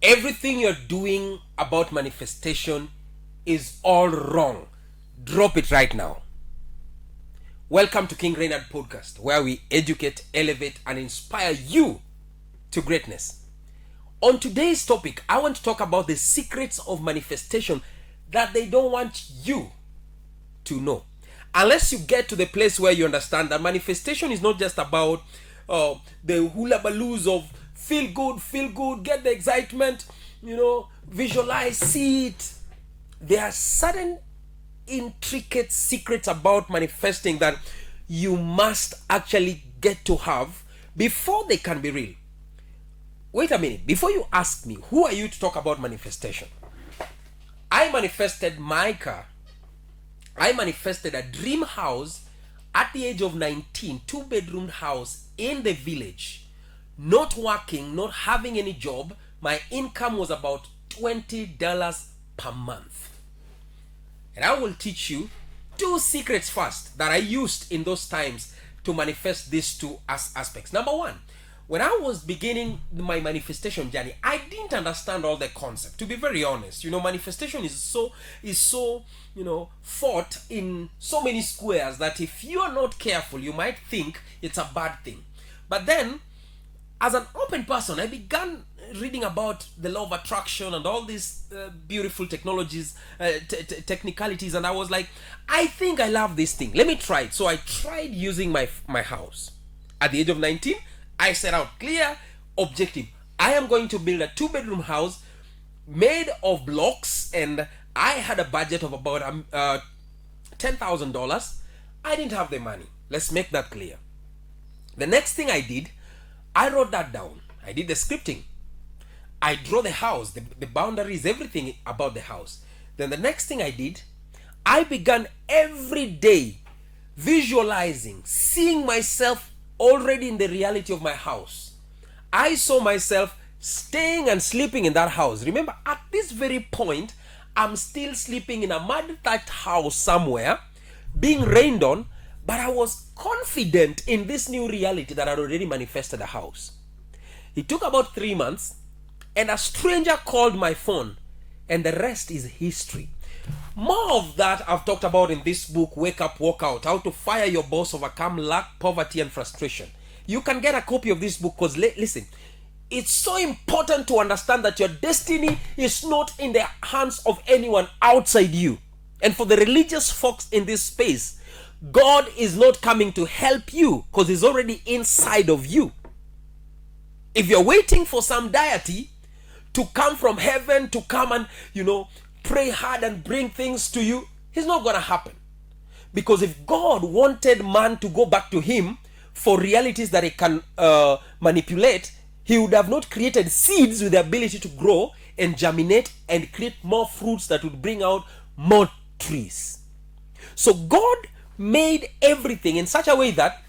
Everything you're doing about manifestation is all wrong. Drop it right now. Welcome to King Reinhardt Podcast, where we educate, elevate, and inspire you to greatness. On today's topic, I want to talk about the secrets of manifestation that they don't want you to know. Unless you get to the place where you understand that manifestation is not just about the hula baloos of feel good, get the excitement, visualize, see it. There are certain intricate secrets about manifesting that you must actually get to have before they can be real. Wait a minute, before you ask me, who are you to talk about manifestation? I manifested my car. I manifested a dream house at the age of 19, 2-bedroom house in the village. Not working, not having any job. My income was about $20 per month. And I will teach you 2 secrets first that I used in those times to manifest these 2 aspects. Number 1, when I was beginning my manifestation journey, I didn't understand all the concept. To be very honest, manifestation is so fought in so many squares that if you are not careful, you might think it's a bad thing. But then, as an open person, I began reading about the law of attraction and all these beautiful technologies, technicalities, and I was like, I think I love this thing. Let me try it. So I tried using my house. At the age of 19, I set out clear objective. I am going to build a 2-bedroom house made of blocks, and I had a budget of about $10,000. I didn't have the money. Let's make that clear. The next thing I did, I wrote that down. I did the scripting. I drew the house, the boundaries, everything about the house. Then the next thing I did, I began every day visualizing, seeing myself already in the reality of my house. I saw myself staying and sleeping in that house. Remember, at this very point, I'm still sleeping in a mud-thatched house somewhere, being rained on, but I was confident in this new reality that I'd already manifested a house. It took about 3 months, and a stranger called my phone, and the rest is history. More of that I've talked about in this book, Wake Up, Walk Out, How to Fire Your Boss, Overcome Lack, Poverty, and Frustration. You can get a copy of this book because, listen, it's so important to understand that your destiny is not in the hands of anyone outside you. And for the religious folks in this space, God is not coming to help you because He's already inside of you. If you're waiting for some deity to come from heaven to come and, pray hard and bring things to you, it's not going to happen. Because if God wanted man to go back to Him for realities that He can manipulate, He would have not created seeds with the ability to grow and germinate and create more fruits that would bring out more trees. So God made everything in such a way that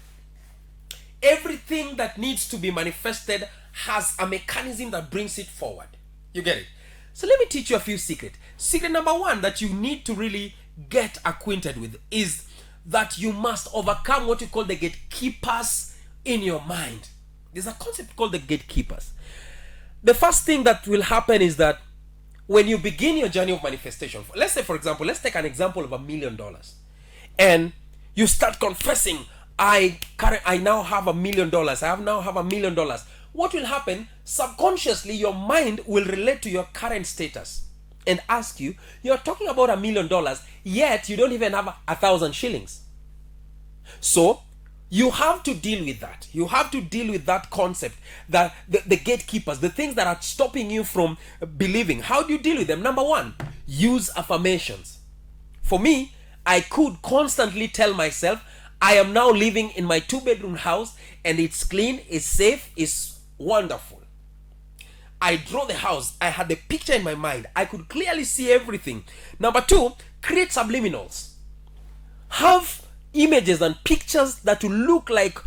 everything that needs to be manifested has a mechanism that brings it forward. You get it? So let me teach you a few secrets. Secret number 1 that you need to really get acquainted with is that you must overcome what you call the gatekeepers in your mind. There's a concept called the gatekeepers. The first thing that will happen is that when you begin your journey of manifestation, let's say, for example, let's take an example of $1 million. And you start confessing, I now have $1 million. I now have $1 million. What will happen? Subconsciously, your mind will relate to your current status and ask you, you're talking about $1 million, yet you don't even have 1,000 shillings. So you have to deal with that. You have to deal with that concept, that the gatekeepers, the things that are stopping you from believing. How do you deal with them? Number 1, use affirmations. For me, I could constantly tell myself, I am now living in my 2-bedroom house and it's clean, it's safe, it's wonderful. I draw the house. I had the picture in my mind. I could clearly see everything. Number 2, create subliminals. Have images and pictures that will look like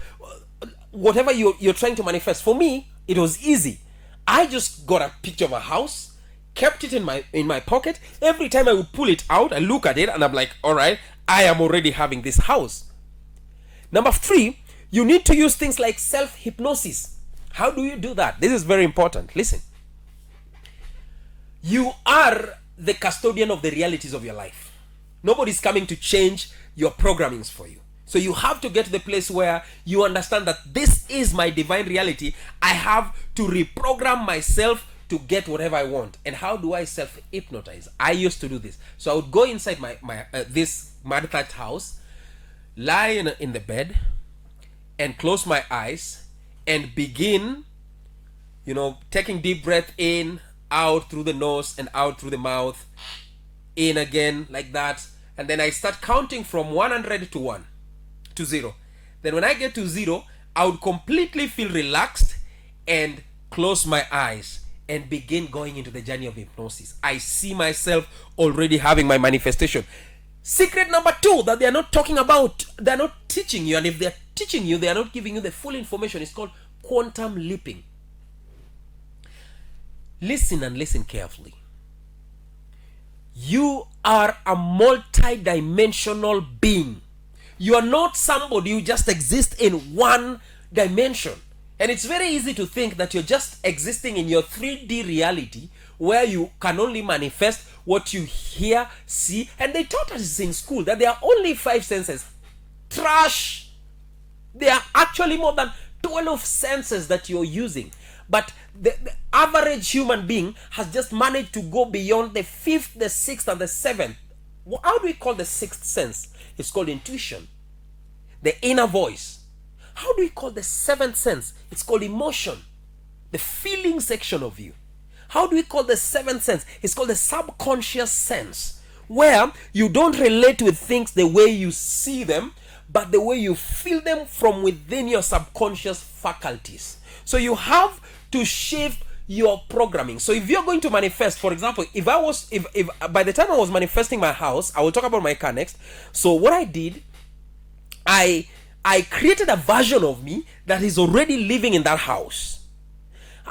whatever you're trying to manifest. For me, it was easy. I just got a picture of a house, kept it in my pocket. Every time I would pull it out, I look at it and I'm like, all right, I am already having this house. Number 3, you need to use things like self-hypnosis. How do you do that? This is very important. Listen. You are the custodian of the realities of your life. Nobody's coming to change your programmings for you. So you have to get to the place where you understand that this is my divine reality. I have to reprogram myself to get whatever I want. And how do I self-hypnotize? I used to do this. So I would go inside my this mud thatched house, lie in the bed, and close my eyes and begin, taking deep breath in, out through the nose and out through the mouth, in again like that. And then I start counting from 100 to 0. Then when I get to 0, I would completely feel relaxed and close my eyes and begin going into the journey of hypnosis. I see myself already having my manifestation. Secret number 2 that they are not talking about, they are not teaching you, and if they are teaching you, they are not giving you the full information. It's called quantum leaping. Listen and listen carefully. You are a multi-dimensional being. You are not somebody who just exists in one dimension. And it's very easy to think that you're just existing in your 3D reality where you can only manifest what you hear, see. And they taught us in school that there are only 5 senses. Trash! There are actually more than 12 senses that you're using. But the average human being has just managed to go beyond the 5th, the 6th, and the 7th. How do we call the 6th sense? It's called intuition, the inner voice. How do we call the 7th sense? It's called emotion, the feeling section of you. How do we call the 7th sense? It's called the subconscious sense, where you don't relate with things the way you see them, but the way you feel them from within your subconscious faculties. So you have to shift your programming. So if you're going to manifest, for example, if by the time I was manifesting my house, I will talk about my car next. So what I did, I created a version of me that is already living in that house.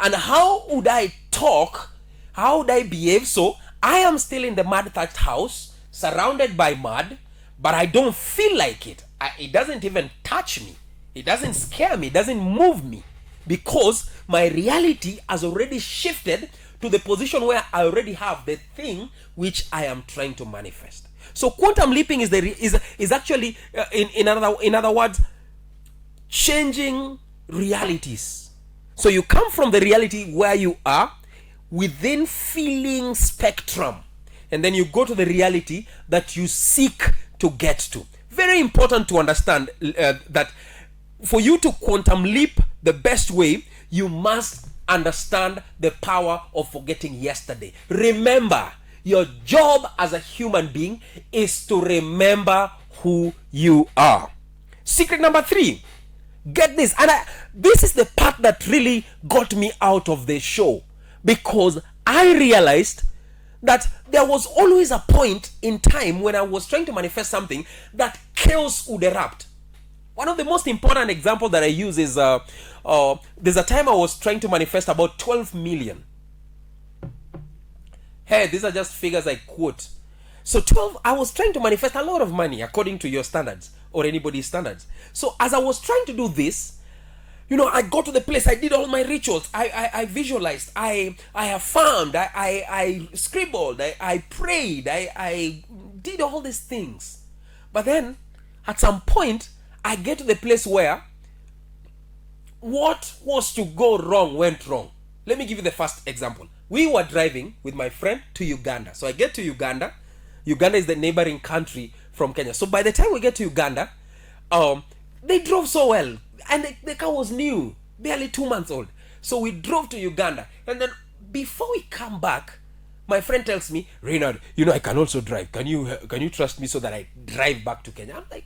And how would I talk? How would I behave? So I am still in the mud thatched house, surrounded by mud, but I don't feel like it. It doesn't even touch me. It doesn't scare me. It doesn't move me. Because my reality has already shifted to the position where I already have the thing which I am trying to manifest. So quantum leaping is actually, in other words, changing realities. So you come from the reality where you are within feeling spectrum, and then you go to the reality that you seek to get to. Very important to understand that for you to quantum leap the best way, you must understand the power of forgetting yesterday. Remember, your job as a human being is to remember who you are. Secret number 3. Get this. And this is the part that really got me out of the show, because I realized that there was always a point in time when I was trying to manifest something that chaos would erupt. One of the most important examples that I use is there's a time I was trying to manifest about 12 million. Hey, these are just figures I quote. So I was trying to manifest a lot of money according to your standards or anybody's standards. So as I was trying to do this, I got to the place, I did all my rituals, I visualized, I affirmed, I scribbled, I prayed, I did all these things. But then, at some point, I get to the place where what was to go wrong went wrong. Let me give you the first example. We were driving with my friend to Uganda. So I get to Uganda. Uganda is the neighboring country from Kenya. So by the time we get to Uganda, they drove so well. And the car was new, barely 2 months old. So we drove to Uganda. And then before we come back, my friend tells me, Reinhardt, I can also drive. Can you trust me so that I drive back to Kenya? I'm like,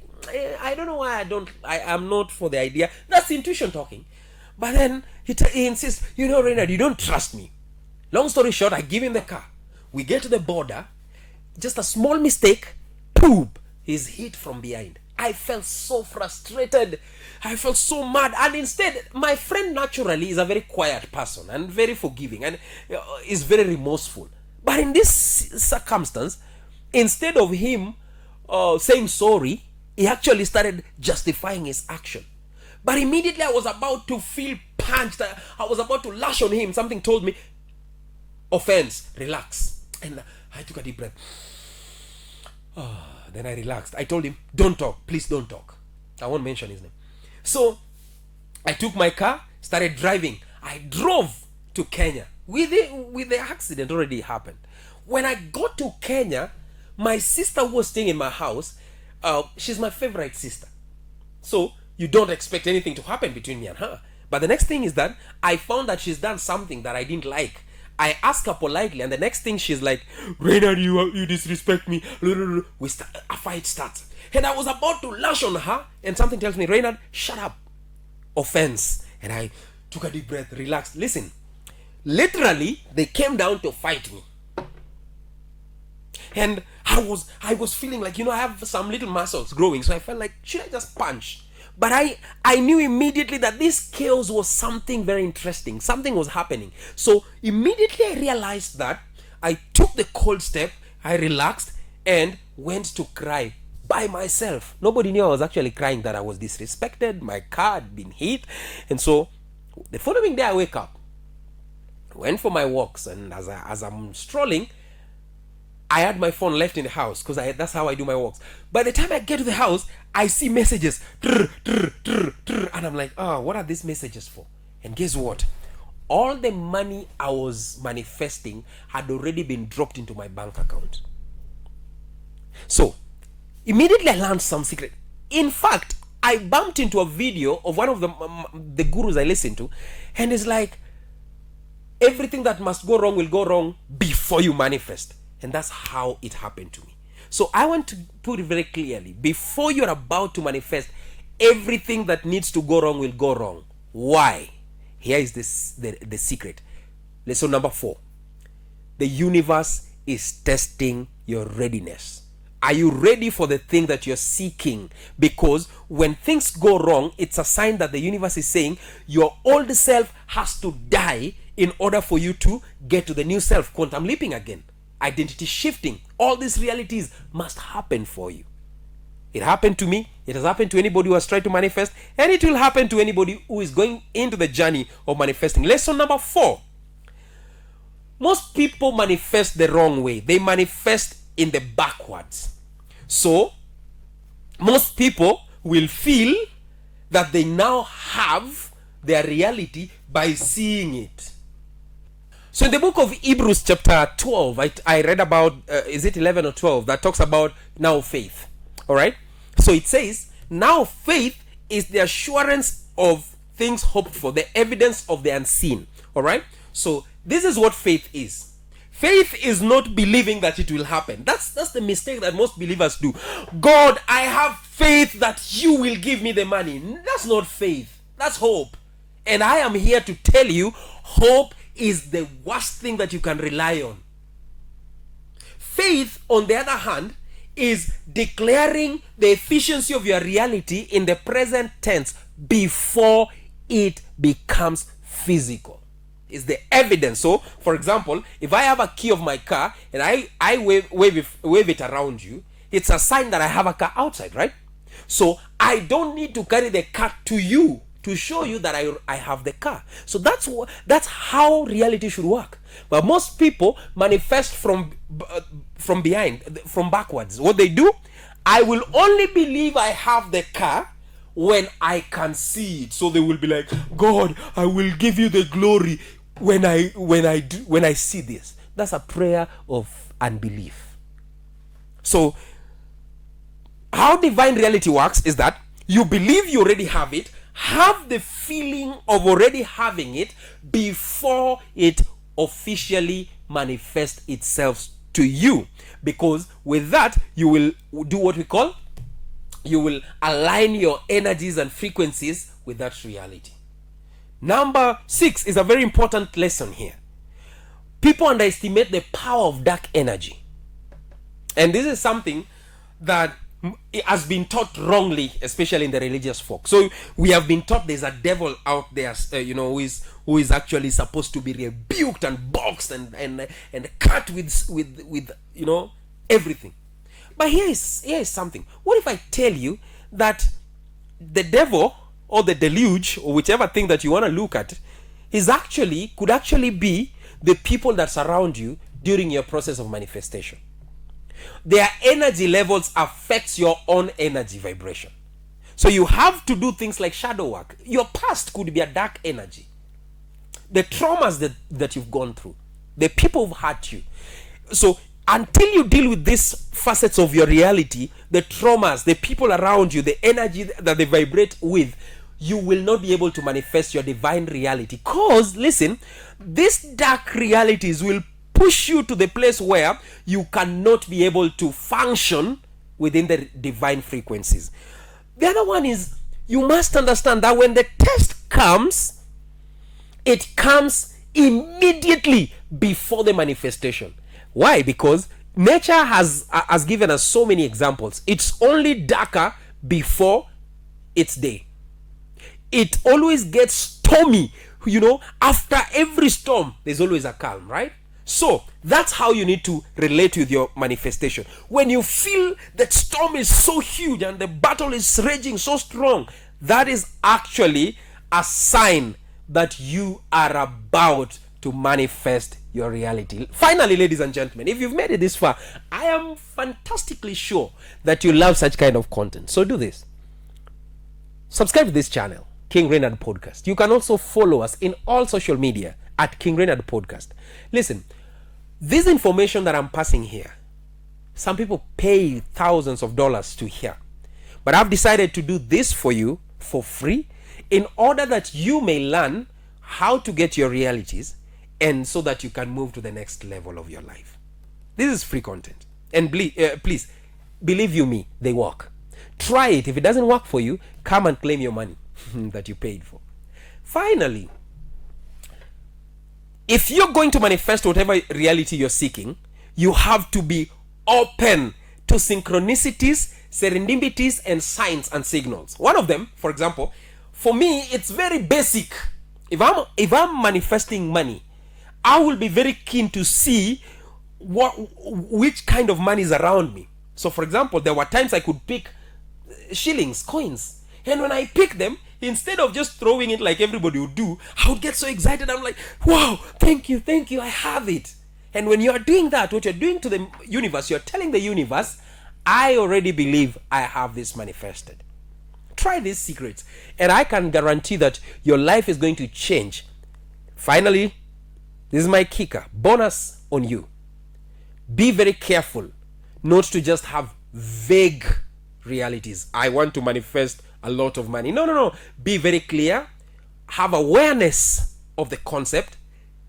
I don't know why I am not for the idea. That's intuition talking. But then he insists, Reinhardt, you don't trust me. Long story short, I give him the car. We get to the border. Just a small mistake, poop, he's hit from behind. I felt so frustrated. I felt so mad. And instead, my friend naturally is a very quiet person and very forgiving and is very remorseful. But in this circumstance, instead of him saying sorry, he actually started justifying his action. But immediately I was about to feel punched. I was about to lash on him. Something told me, offense, relax. And I took a deep breath. Then I relaxed. I told him, don't talk, please don't talk. I won't mention his name. So I took my car, started driving. I drove to Kenya with the accident already happened. When I got to Kenya, my sister who was staying in my house, she's my favorite sister. So you don't expect anything to happen between me and her. But the next thing is that I found that she's done something that I didn't like. I asked her politely, and the next thing she's like, Reinhardt, you disrespect me. A fight starts. And I was about to lash on her, and something tells me, Reinhardt, shut up. Offense. And I took a deep breath, relaxed. Listen, literally, they came down to fight me. And I was feeling like, I have some little muscles growing, so I felt like, should I just punch? But I knew immediately that this chaos was something very interesting. Something was happening. So immediately I realized that. I took the cold step, I relaxed, and went to cry by myself. Nobody knew I was actually crying, that I was disrespected, my car had been hit. And so the following day I wake up, went for my walks, and as I'm strolling, I had my phone left in the house because that's how I do my walks. By the time I get to the house, I see messages. And I'm like, what are these messages for? And guess what? All the money I was manifesting had already been dropped into my bank account. So, immediately I learned some secret. In fact, I bumped into a video of one of the gurus I listen to. And it's like, everything that must go wrong will go wrong before you manifest. And that's how it happened to me. So I want to put it very clearly. Before you're about to manifest, everything that needs to go wrong will go wrong. Why? Here is the secret. Lesson number 4. The universe is testing your readiness. Are you ready for the thing that you're seeking? Because when things go wrong, it's a sign that the universe is saying your old self has to die in order for you to get to the new self. Quantum leaping again. Identity shifting. All these realities must happen for you. It happened to me. It has happened to anybody who has tried to manifest. And it will happen to anybody who is going into the journey of manifesting. Lesson number 4. Most people manifest the wrong way. They manifest in the backwards. So, most people will feel that they now have their reality by seeing it. So in the book of Hebrews chapter 12, I read about, is it 11 or 12, that talks about now faith. All right. So it says, now faith is the assurance of things hoped for, the evidence of the unseen. All right. So this is what faith is. Faith is not believing that it will happen. That's the mistake that most believers do. God, I have faith that you will give me the money. That's not faith. That's hope. And I am here to tell you, hope is the worst thing that you can rely on. Faith, on the other hand, is declaring the efficiency of your reality in the present tense before it becomes physical. It's the evidence. So, for example, if I have a key of my car and I wave it around you, it's a sign that I have a car outside, right? So I don't need to carry the car to you to show you that I have the car. So that's how reality should work. But most people manifest from behind, from backwards. What they do, I will only believe I have the car when I can see it. So they will be like, God, I will give you the glory when I see this. That's a prayer of unbelief. So how divine reality works is that you believe you already have it, have the feeling of already having it before it officially manifests itself to you. Because with that, you will do what we call, you will align your energies and frequencies with that reality. Number 6 is a very important lesson here. People underestimate the power of dark energy. And this is something that it has been taught wrongly, especially in the religious folk. So we have been taught there's a devil out there, who is actually supposed to be rebuked and boxed and cut with everything. But here is something. What if I tell you that the devil or the deluge or whichever thing that you want to look at could actually be the people that surround you during your process of manifestation. Their energy levels affects your own energy vibration. So you have to do things like shadow work. Your past could be a dark energy. The traumas that you've gone through, the people who've hurt you. So until you deal with these facets of your reality, the traumas, the people around you, the energy that they vibrate with, you will not be able to manifest your divine reality. Because, listen, these dark realities will push you to the place where you cannot be able to function within the divine frequencies. The other one is, you must understand that when the test comes, it comes immediately before the manifestation. Why? Because nature has given us so many examples. It's only darker before its day. It always gets stormy. After every storm, there's always a calm, right? So that's how you need to relate with your manifestation. When you feel that storm is so huge and the battle is raging so strong, that is actually a sign that you are about to manifest your reality. Finally, ladies and gentlemen, if you've made it this far, I am fantastically sure that you love such kind of content. So do this. Subscribe to this channel, King Reinhardt Podcast. You can also follow us in all social media at King Reinhardt Podcast. Listen, this information that I'm passing here, some people pay thousands of dollars to hear. But I've decided to do this for you for free in order that you may learn how to get your realities and so that you can move to the next level of your life. This is free content. And please, believe you me, they work. Try it. If it doesn't work for you, come and claim your money that you paid for. Finally, if you're going to manifest whatever reality you're seeking, you have to be open to synchronicities, serendipities, and signs and signals. One of them, for example, for me, it's very basic. If I'm manifesting money, I will be very keen to see which kind of money is around me. So, for example, there were times I could pick shillings, coins, and when I pick them, instead of just throwing it like everybody would do, I would get so excited. I'm like, wow, thank you, I have it. And when you're doing that, what you're doing to the universe, you're telling the universe, I already believe I have this manifested. Try these secrets, and I can guarantee that your life is going to change. Finally, this is my kicker, bonus on you. Be very careful not to just have vague realities. I want to manifest a lot of money. No. Be very clear. Have awareness of the concept.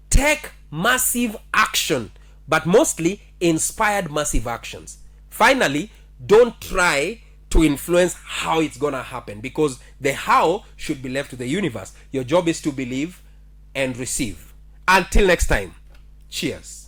Take massive action, but mostly inspired massive actions. Finally, don't try to influence how it's gonna happen, because the how should be left to the universe. Your job is to believe and receive. Until next time, cheers.